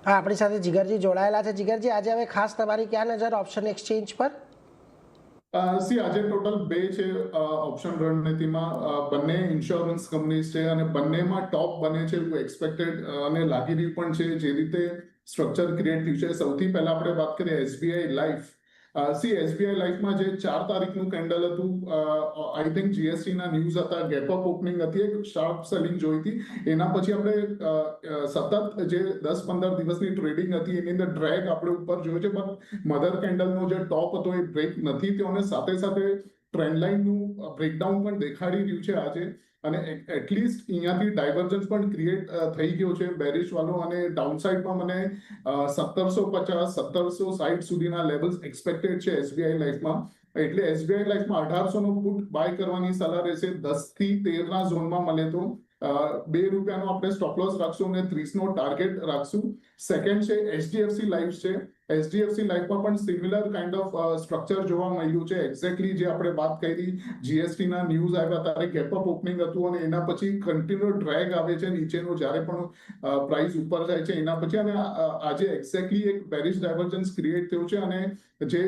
હા, આપણી સાથે જીગરજી જોડાયેલા છે. જીગરજી, આજે હવે ખાસ તમારી ક્યાં નજર ઓપ્શન એક્સચેન્જ પર? આજે ટોટલ બે છે ઓપ્શન રણનીતિમાં. બંને ઇન્સ્યોરન્સ કંપનીઝ છે અને બંનેમાં ટોપ બને છે એવું એક્સપેક્ટેડ અને લાગી રહ્યું પણ છે. જે રીતે સ્ટ્રક્ચર ક્રિએટ થયું છે, સૌથી પહેલા આપણે વાત કરીએ એસબીઆઈ લાઈફ. એસબીઆઈ લાઈફમાં જે 4 તારીખનું કેન્ડલ હતું, આઈ થિંક જીએસટી ના ન્યૂઝ હતા, ગેપ અપ ઓપનિંગ હતી, એક શાર્પ સેલિંગ જોઈ હતી. એના પછી આપણે સતત જે 10-15 દિવસની ટ્રેડિંગ હતી એની અંદર ડ્રેગ આપણે ઉપર જોયું છે, પણ મધર કેન્ડલનો જે ટોપ હતો એ બ્રેક નથી થયો અને સાથે સાથે ટ્રેન્ડ લાઇનનું બ્રેકડાઉન પણ દેખાડી રહ્યું છે આજે. અને એટલીસ્ટ અહીંયાથી ડાયવર્જન્સ પણ ક્રિએટ થઈ ગયો છે બેરિશ વાળો, અને ડાઉનસાઇડમાં મને 1750 1760 સુધીના લેવલ્સ એક્સપેક્ટેડ છે એસબીઆઈ લાઈફમાં. એટલે એસબીઆઈ લાઈફમાં 1800 નો પુટ બાય કરવાની સલાહ રહેશે. 10 થી 13 ના ઝોનમાં મળે તો ₹2 આપણે સ્ટોપ લોસ રાખશું અને 30 નો ટાર્ગેટ રાખશું. સેકન્ડ છે એચડીએફસી લાઈફ છે. એચડીએફસી લાઈફમાં પણ સિમિલર કાઇન્ડ ઓફ સ્ટ્રક્ચર જોવા મળ્યું છે. એક્ઝેક્ટલી જે આપણે વાત કરી, જીએસટી ના ન્યૂઝ આવ્યા ત્યારે ગેપઅપ ઓપનિંગ હતું અને એના પછી કન્ટિન્યુ ડ્રેગ આવે છે નીચેનો જ્યારે પણ પ્રાઇસ ઉપર જાય છે એના પછી. અને આજે એક્ઝેક્ટલી એક બેરિશ ડાયવર્જન્સ ક્રિએટ થયું છે અને જે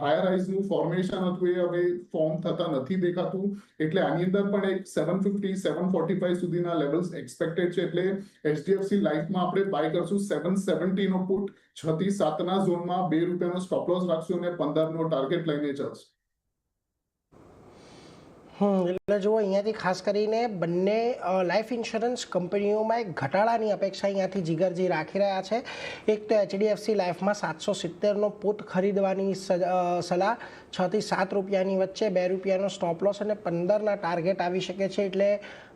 હાયર હાઈઝનું ફોર્મેશન હતું એ હવે ફોર્મ થતા નથી દેખાતું. એટલે આની અંદર પણ એક 750 745 સુધીના લેવલ્સ એક્સપેક્ટેડ છે. એટલે એચડીએફસી લાઈફમાં આપણે બાય કરશું 770 નો પુટ, 6 થી 7 ના ઝોનમાં ₹2 નો સ્ટોપ લોસ રાખશું અને 15 નો ટાર્ગેટ લઈને ચાલશું. એટલે જુઓ, અહીંયાથી ખાસ કરીને બંને લાઈફ ઇન્સ્યોરન્સ કંપનીઓમાં એક ઘટાડાની અપેક્ષા અહીંયાથી જીગરજી રાખી રહ્યા છે. એક તો એચડીએફસી લાઈફમાં 770નો પુટ ખરીદવાની સલાહ, 6 થી 7 રૂપિયાની વચ્ચે, ₹2નો સ્ટોપ લોસ અને 15ના ટાર્ગેટ આવી શકે છે. એટલે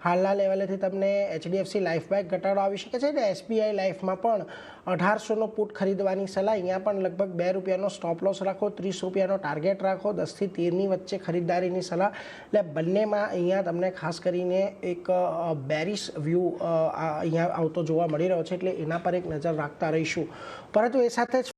હાલના લેવલેથી તમને એચડીએફસી લાઈફમાં એક ઘટાડો આવી શકે છે. એટલે એસબીઆઈ લાઈફમાં પણ 1800નો પુટ ખરીદવાની સલાહ. અહીંયા પણ લગભગ ₹2નો સ્ટોપ લોસ રાખો, ₹30નો ટાર્ગેટ રાખો, 10 થી 13ની વચ્ચે ખરીદદારીની સલાહ. એટલે બંનેમાં અહીંયા તમને ખાસ કરીને એક બેરિશ વ્યૂ અહીંયા આવતો જોવા મળી રહ્યો છે. એટલે એના પર એક નજર રાખતા રહીશું. પરંતુ એ સાથે જ